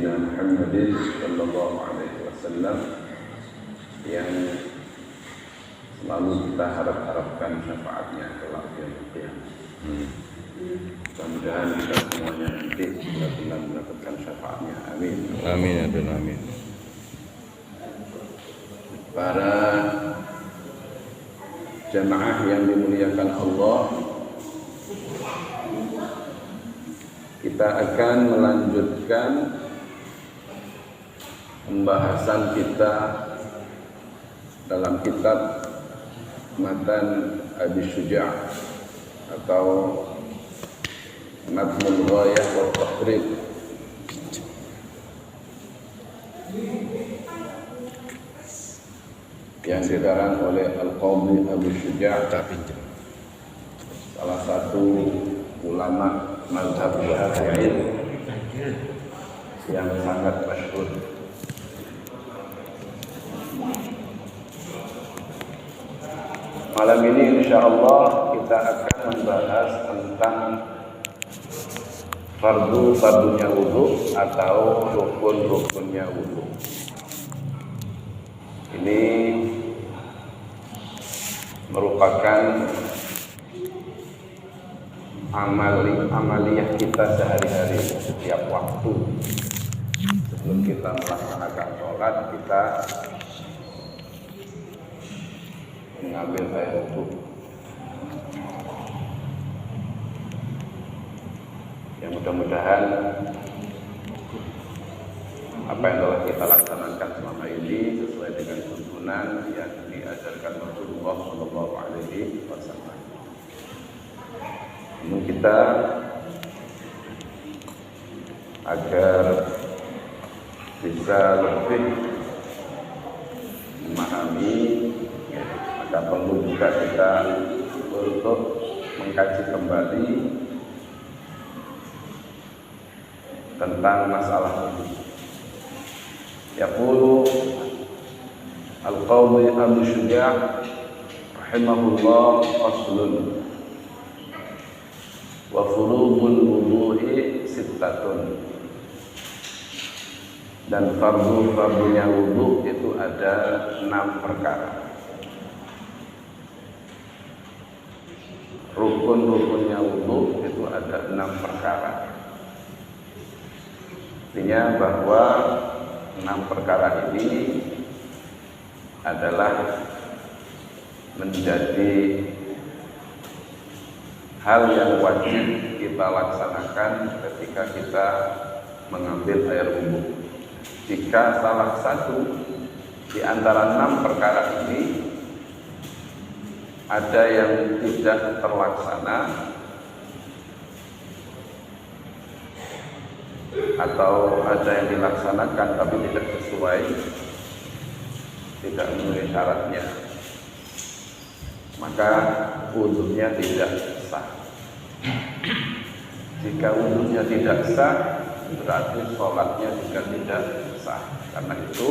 Sayyidina Muhammadin sallallahu alaihi wasallam yang selalu kita harapkan syafaatnya kelak yaumul qiyamah. Mudah-mudahan kita semuanya nanti benar-benar mendapatkan syafaatnya. Amin. Amin ya Tuhan, amin. Para jamaah yang dimuliakan Allah, kita akan melanjutkan pembahasan kita dalam kitab Matan Abi Syuja' atau Matnul Ghayah wa Taqrib yang dikarang oleh Al-Qadhi Abu Syuja', salah satu ulama mazhab Syafi'i yang sangat masyhur. Malam ini insyaallah kita akan membahas tentang fardu-fardunya wudu atau rukun-rukunnya wudu. Ini merupakan amaliyah kita sehari-hari, setiap waktu. Sebelum kita melaksanakan sholat, kita mengambil air wudu. Yang mudah-mudahan apa yang telah kita laksanakan selama ini sesuai dengan tuntunan yang diajarkan Rasulullah Shallallahu Alaihi Wasallam. Namun kita agar bisa lebih memahami, maka perlu juga kita untuk mengkaji kembali tentang masalah ini. Yaqulu Al-Qadhi Abu Syuja' rahimahullah faslun wa furudul wudu'i sittatun, dan fardu-fardunya wudu itu ada 6 perkara. Rukun-rukunnya wudu itu ada 6 perkara. Artinya bahwa 6 perkara ini adalah menjadi hal yang wajib kita laksanakan ketika kita mengambil air wudu. Jika salah satu di antara 6 perkara ini ada yang tidak terlaksana atau ada yang dilaksanakan tapi tidak sesuai, tidak memenuhi syaratnya, maka wudunya tidak sah. Jika wudunya tidak sah, berarti sholatnya juga tidak sah. Karena itu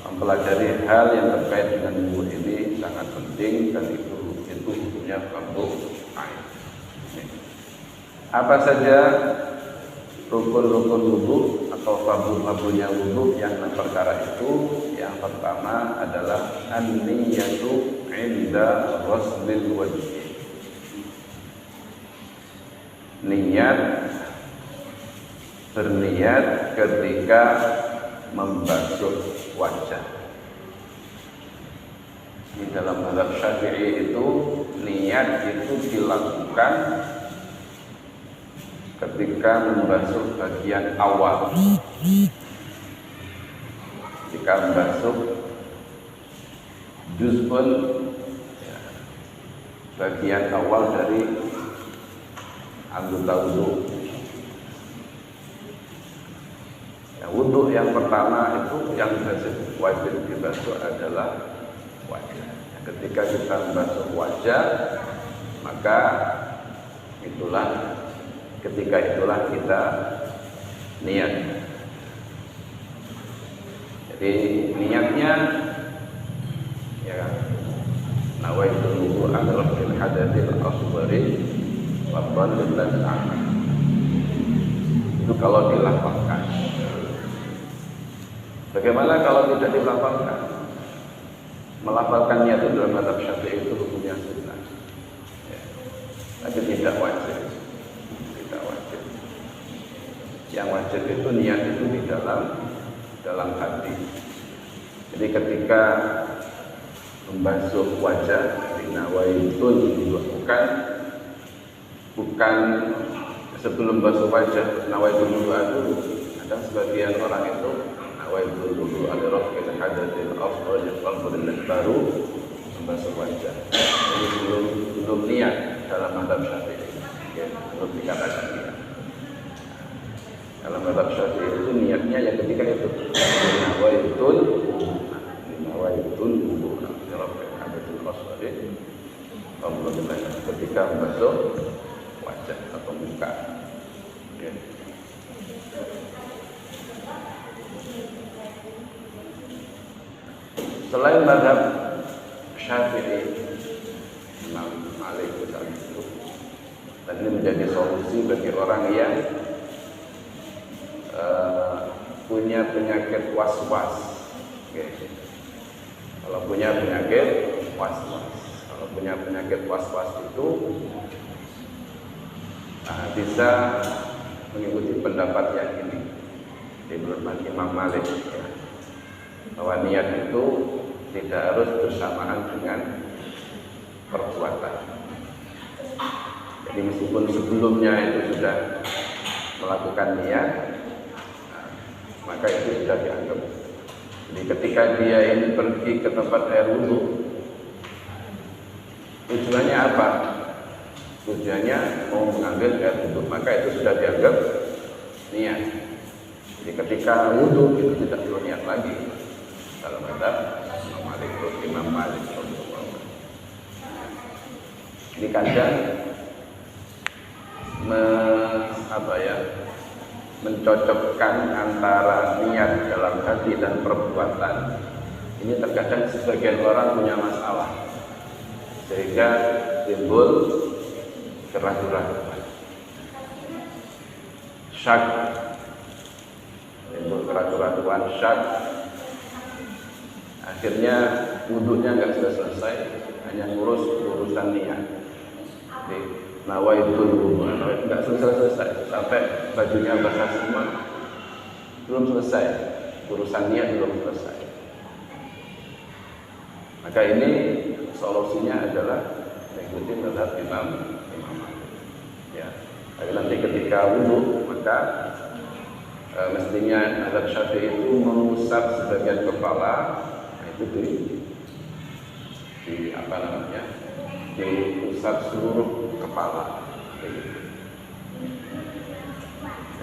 mempelajari hal yang terkait dengan wudu ini sangat penting, dan itu hukumnya fardu ain. Apa saja rukun-rukun wudu atau fardu-fardunya wudu yang 6 perkara itu? Yang pertama adalah an-niyatu 'inda ghuslil wajhi. Niat, berniat ketika membasuh wajah. Di dalam mazhab Syafi'i itu niat itu dilakukan ketika membasuh bagian awal. Ketika membasuh juz'un, bagian awal dari anggota wudu. Wudu yang pertama itu yang wajib dibasuh adalah wajah. Ketika kita membasuh wajah, maka ketika itulah kita niat. Jadi niatnya ya nawaitul wudu'a liraf'il hadatsil asghari wa dhalil amal. Itu kalau dilafaz dilafalkan. Bagaimana kalau tidak dilafalkan? Melafalkannya itu dalam mazhab Syafi'i itu hukumnya sunnah, ya. Tapi tidak wajib. Tidak wajib. Yang wajib itu niat itu di dalam hati. Jadi ketika membasuh wajah dinawaitun bukan sebelum basuh wajah nawaitun dulu. Ada sebagian orang itu nawaitun dulu ada rafil hadatsil afdal qalbul baru membasuh wajah. Jadi belum niat dalam mazhab Syafi'i, ya, belum dikatakan niat. Dalam mazhab Syafi'i itu niatnya yang ketika itu nawaitun wudu rafil hadatsil afdal ketika membasuh wajah atau muka. Okay. Selain mazhab Syafi'i, Imam Malik misalnya itu, dan ini menjadi solusi bagi orang yang punya penyakit was-was. Okay. Kalau punya penyakit was-was itu bisa mengikuti pendapat yang ini di menurut Imam Malik, ya, bahwa niat itu tidak harus bersamaan dengan perbuatan. Jadi meskipun sebelumnya itu sudah melakukan niat, maka itu sudah dianggap. Jadi ketika dia ini pergi ke tempat air wudhu, tujuannya apa? Tujuannya mau mengambil air wudhu, maka itu sudah dianggap niat. Jadi ketika wudhu itu tidak perlu niat lagi. Kalau ada Imam Malik, ini kadang mencocokkan antara niat dalam hati dan perbuatan. Ini terkadang sebagian orang punya masalah, sehingga timbul keraguan-keraguan, syak, akhirnya wudhunya nggak selesai, hanya ngurus urusan niat. Jadi nawaitul wudu, nggak selesai sampai bajunya basah semua, belum selesai, urusan niat belum selesai. Maka ini solusinya adalah mengikuti mazhab Imam Malik. Ya, tapi nanti ketika wudhu maka mestinya mazhab Syafi'i itu mengusap sebagian kepala, itu diusap seluruh kepala.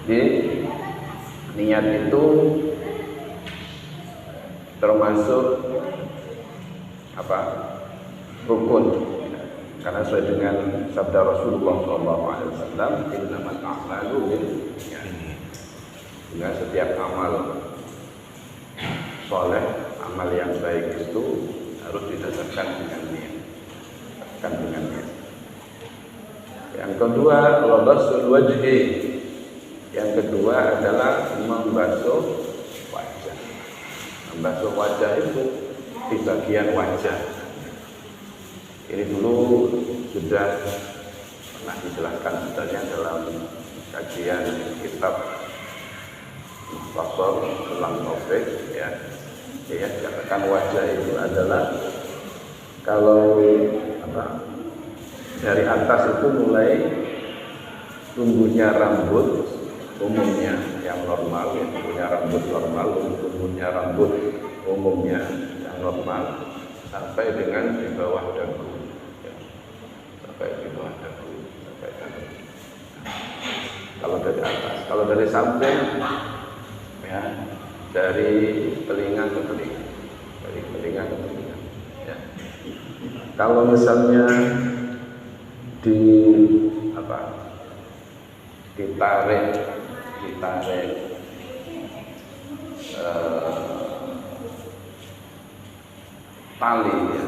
Jadi niat itu termasuk rukun, karena sesuai dengan sabda Rasulullah SAW, innamal a'malu binniyat. Sehingga setiap amal soleh, amal yang baik itu harus didasarkan dengan niat. Yang kedua, labasul wajhi. Yang kedua adalah membasuh wajah. Membasuh wajah itu di bagian wajah. Ini dulu sudah pernah dijelaskan sebenarnya dalam kajian kitab Mukhtasar Ulam Taufik, ya. Ya, dikatakan wajah itu adalah kalau dari atas itu mulai tumbuhnya rambut umumnya yang normal, ya, tumbuhnya rambut normal, tumbuhnya rambut umumnya yang normal sampai dengan di bawah dagu, ya. Sampai di bawah dagu, sampai dagu. Kalau dari atas, kalau dari samping, ya, dari telinga ke telinga, dari telinga ke telinga, ya. Kalau misalnya ditarik tali, ya,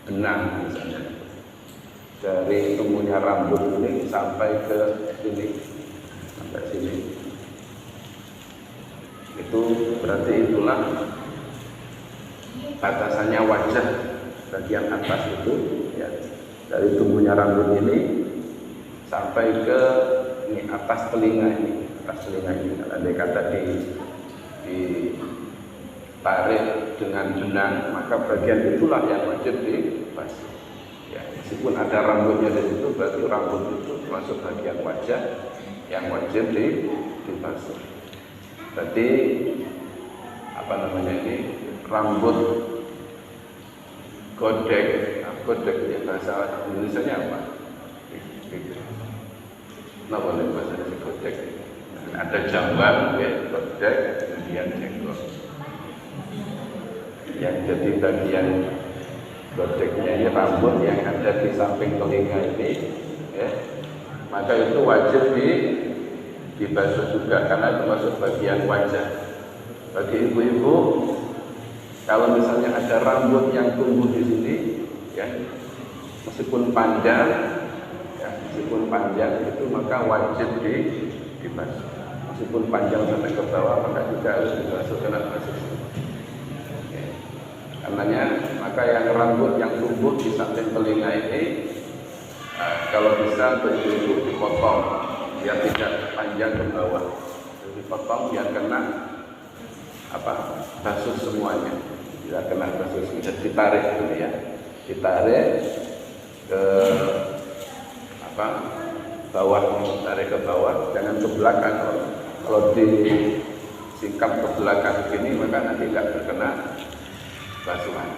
benang misalnya dari tumbuhnya rambut ini sampai ke sini, sampai sini, Itu berarti itulah batasannya wajah bagian atas itu ya, dari tumbuhnya rambut ini sampai ke ini atas telinga ini, kalau andai kata ditarik dengan benang, maka bagian itulah yang wajib dibasuh ya, meskipun ada rambutnya di situ, berarti rambut itu termasuk bagian wajah yang wajib dibasuh. Berarti apa namanya ini, rambut godek, godek ya, bahasa Indonesia-nya apa? Kenapa nih bahasa Indonesia godek? Ada jambang, ya, godek, kemudian jenggot. Yang jadi bagian godeknya ini rambut yang ada di samping telinga ini, ya, maka itu wajib dibasuh juga karena termasuk bagian wajah. Bagi ibu-ibu, kalau misalnya ada rambut yang tumbuh di sini, ya, meskipun panjang, itu maka wajib dibasuh. Meskipun panjang sampai ke bawah, maka juga harus dibasuh karena basuh. Ya. Karenanya, maka yang rambut yang tumbuh di samping telinga ini, kalau bisa ibu-ibu dipotong, biar tidak panjang ke bawah. Dipotong biar kena basuh semuanya, tidak kena basuh, bisa ditarik dulu ya, ditarik ke bawah, tarik ke bawah, jangan ke belakang. Kalau disingkap ke belakang begini, maka nanti tidak terkena basuhan,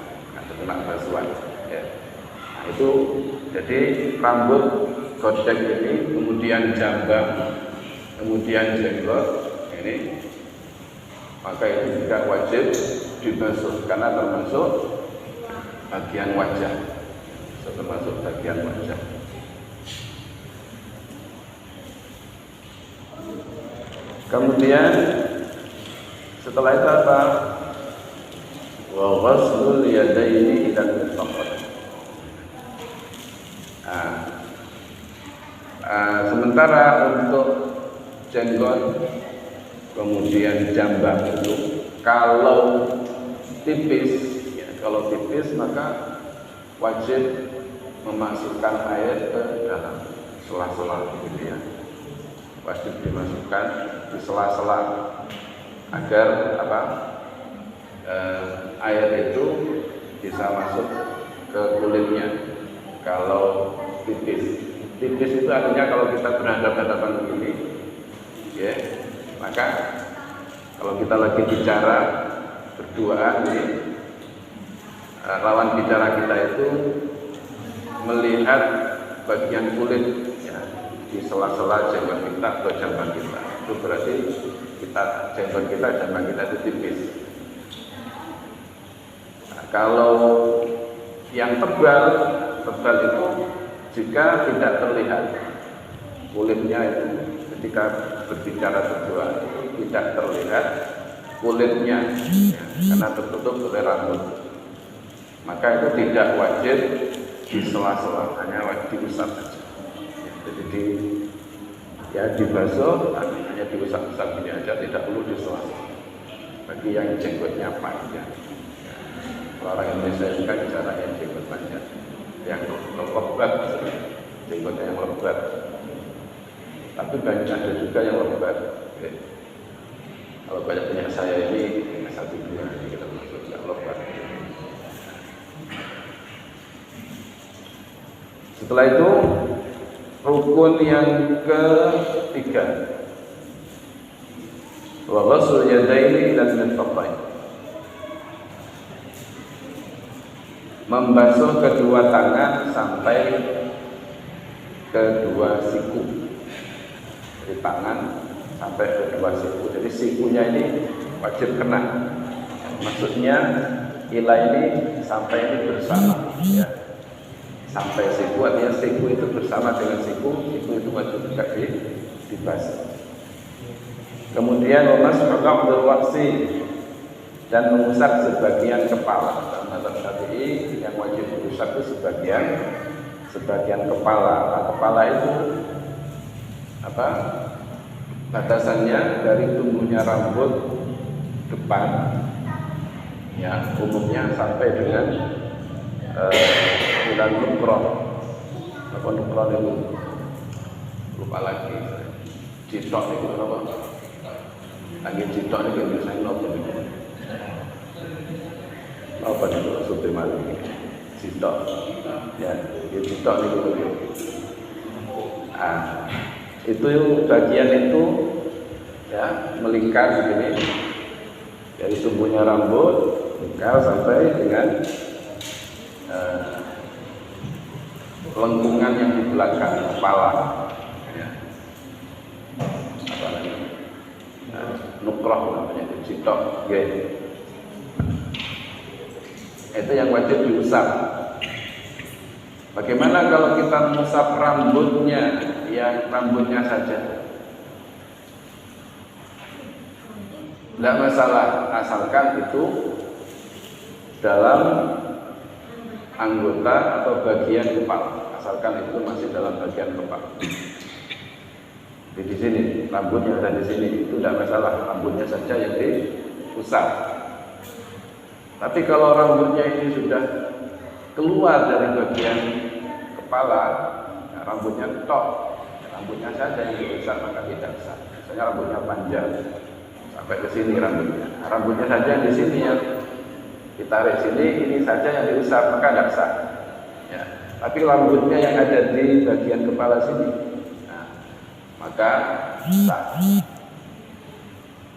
ya. Nah, itu jadi rambut godek ini, kemudian jambang, kemudian jenggot ini, maka itu juga wajib dibasuh karena termasuk bagian wajah, Kemudian setelah itu apa? Wa ghaslul yadaini ila al-mirfaqain. Sementara untuk jenggot kemudian jambang itu kalau tipis maka wajib memasukkan air ke dalam sela-sela gitu ya. Wajib dimasukkan di sela-sela agar air itu bisa masuk ke kulitnya. Kalau tipis itu artinya kalau kita berhadapan-hadapan begini, ya, maka kalau kita lagi bicara berduaan, lawan bicara kita itu melihat bagian kulit ya, di sela-sela jenggot kita atau jambang kita, itu berarti jenggot kita, jambang kita itu tipis. Nah, kalau yang tebal itu jika tidak terlihat kulitnya itu, ketika berbicara berdua itu tidak terlihat kulitnya ya, karena tertutup oleh rambut, maka itu tidak wajib di sela-sela, hanya wajib diusap saja. Jadi dibasuh, hanya diusap-usap ini aja, tidak perlu di sela-sela. Bagi yang jenggotnya panjang, ya. Orang Indonesia itu kan caranya jenggot panjang, yang lebat, jenggotnya yang lebat. Tapi banyak ada juga yang lebat. Ya. Kalau banyak saya ini 1-2 kita masuk yang lebat. Setelah itu rukun yang ketiga, wa ghusl yadaini ila al-mirfaqain, membasuh kedua tangan sampai kedua siku. Dari tangan sampai kedua siku. Jadi sikunya ini wajib kena. Maksudnya ila ini sampai ini bersama, ya. Sampai siku, artinya siku itu bersama dengan siku itu wajib juga dibasuh. Kemudian memasuk ba'dul waqsi, dan mengusap sebagian kepala. Dalam mazhab Syafi'i yang wajib diusap itu sebagian kepala. Nah, kepala itu batasannya dari tumbuhnya rambut depan, ya umumnya sampai dengan bulan Nukroh. Apa Nukroh itu? Lupa lagi. Citok itu apa? Lagi citok itu biasanya apa itu? Apa itu maksudnya malu? Citok. Ya, citok itu. Itu bagian itu ya melingkar begini dari tumbuhnya rambut melingkar sampai dengan lengkungan yang di belakang kepala, ya. Apa namanya? Nukroh namanya, citok, gitu. Itu yang wajib diusap. Bagaimana kalau kita mengusap rambutnya, yang rambutnya saja? Tidak masalah, asalkan itu dalam anggota atau bagian kepala, asalkan itu masih dalam bagian kepala. Jadi di sini rambutnya ada di sini, itu tidak masalah, rambutnya saja yang diusap. Tapi kalau rambutnya ini sudah keluar dari bagian kepala, ya, rambutnya tok, rambutnya saja yang diusap maka tidak sah. Misalnya rambutnya panjang sampai ke sini rambutnya, rambutnya saja di sini yang ditarik sini, ini saja yang diusap maka tidak sah. Ya. Tapi rambutnya yang ada di bagian kepala sini, nah, maka sah.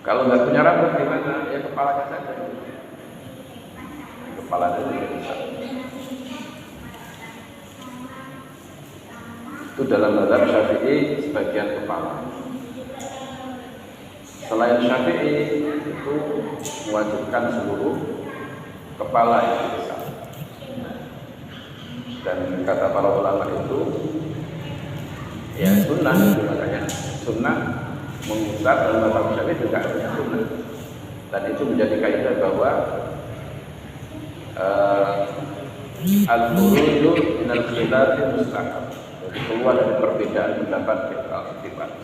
Kalau nggak punya rambut gimana? Ya kepalanya saja. Kepala itu diusap. Itu dalam mazhab Syafi'i sebagian kepala. Selain Syafi'i itu mewajibkan seluruh kepala yang diusap. Dan kata para ulama itu ya sunnah, makanya sunnah mengusap dalam mazhab Syafi'i juga ada sunnah. Dan itu menjadi kaidah bahwa al-khuruju minal khilafi mustahab. Jadi keluar dari perbedaan pendapat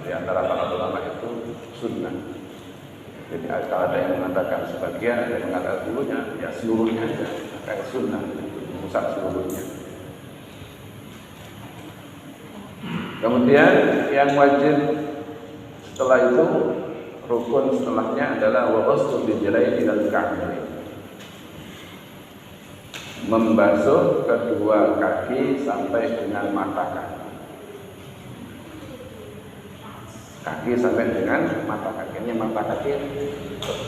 di antara para ulama itu sunnah. Jadi kalau ada yang mengatakan sebagian, ada yang mengatakan seluruhnya, ya seluruhnya aja. Kayak sunnah, mengusap seluruhnya. Kemudian yang wajib setelah itu, rukun setelahnya adalah wa ghuslu rijlaini ilal ka'bayn. Membasuh kedua kaki sampai dengan mata kaki. Kaki sampai dengan mata kaki. Ini mata kaki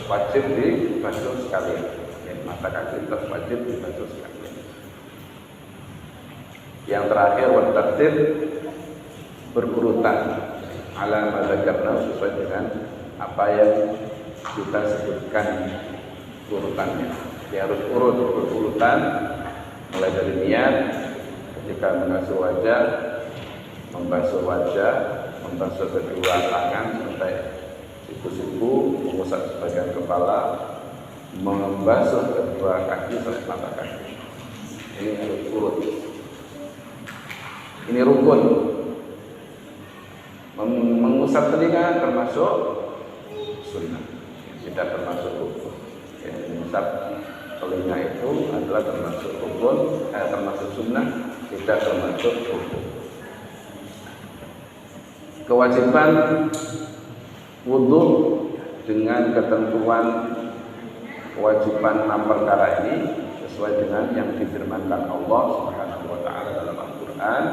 wajib dibasuh sekalian. Ya, mata kaki tetap wajib dibasuh sekalian. Yang terakhir watartib berurutan ala madzhabna sesuai dengan apa yang kita sebutkan urutannya. Dia harus urut berurutan mulai dari niat ketika membasuh wajah, membasuh kedua tangan sampai siku-siku, mengusap sebagian kepala, membasuh kedua kaki sampai mata kaki. Ini harus urut. Ini rukun. Mengusap telinga termasuk sunnah, tidak termasuk rukun. Mengusap telinga itu adalah termasuk rukun, termasuk sunnah, tidak termasuk rukun. Kewajiban wudhu dengan ketentuan kewajiban 6 perkara ini sesuai dengan yang difirmankan Allah Subhanahu wa taala dalam Al-Qur'an,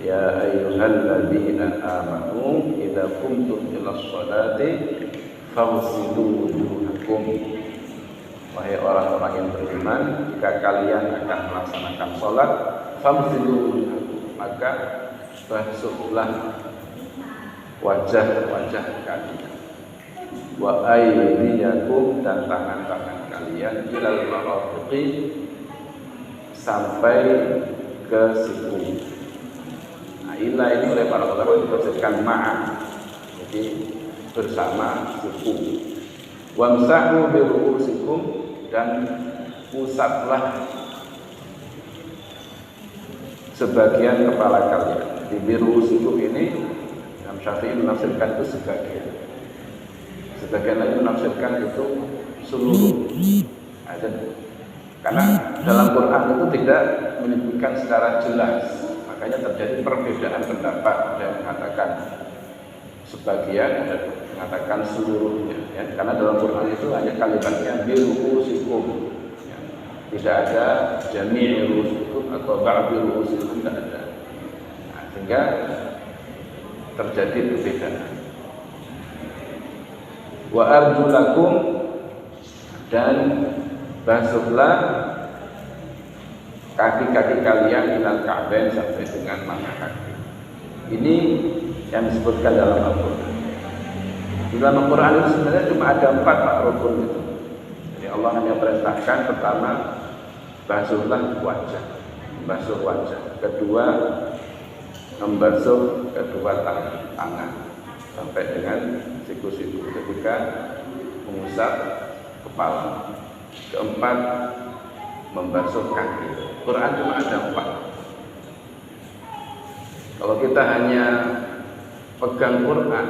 ya ayyuhalladzina amanu idza qumtum ilas sholati faghsilu wujuhakum. Wahai orang-orang yang beriman, jika kalian akan melaksanakan sholat, faghsilu wujuhakum, maka basuhlah wajah-wajah kalian, wa aydiyakum, dan tangan-tangan kalian, ilal marafiqi, sampai ke siku. Nah, ilah ini oleh para ulama ditafsirkan ma'a, jadi bersama siku. Wamsahu bi ru'usikum, dan usaplah sebagian kepala kalian. Di biru'usikum ini Imam Syafi'i menafsirkan itu sebagian lagi menafsirkan itu seluruh. Karena dalam Quran itu tidak menyebutkan secara jelas, makanya terjadi perbedaan pendapat. Ada yang mengatakan sebagian, ada yang mengatakan seluruhnya. Ya. Karena dalam Quran itu hanya kalimatnya bil ru'usikum, ya. Tidak ada jami' ru'usikum atau ba'di ru'usikum, tidak ada. Nah, sehingga terjadi perbedaan. Wa arjulakum, dan basuhlah kaki-kaki kalian ilal ka'bain, sampai dengan mata kaki. Ini yang disebutkan dalam Al-Quran. Di dalam Al-Quran itu sebenarnya cuma ada 4 Pak rukun itu. Jadi Allah hanya perintahkan pertama basuhlah wajah, membasuh wajah. Kedua membasuh kedua tangan sampai dengan siku-siku. Ketiga mengusap kepala. Keempat membasuh kaki. Quran cuma ada 4. Kalau kita hanya pegang Quran,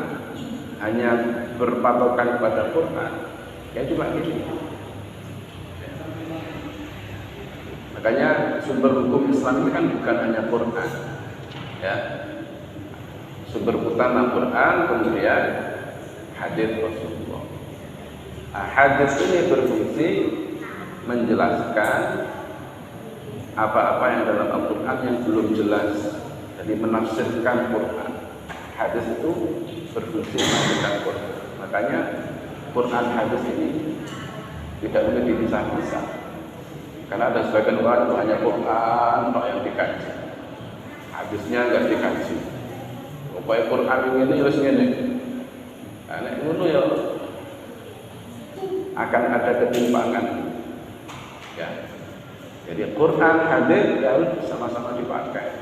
hanya berpatokan kepada Quran, ya cuma ini. Makanya sumber hukum Islam ini kan bukan hanya Quran, ya. Sumber utama Quran, kemudian hadis Rasulullah. Nah, hadis ini berfungsi menjelaskan apa-apa yang dalam Al-Quran yang belum jelas. Jadi menafsirkan Quran. Hadis itu berfungsi menafsirkan Quran. Makanya Quran hadis ini tidak boleh dipisah-pisah. Karena ada sebagian orang itu hanya Quran yang dikaji, hadisnya nggak dikaji. Upaya Quran ini harus ini. Karena itu ya akan ada ketimpangan. Ya. Jadi Quran hadis harus sama-sama dipakai.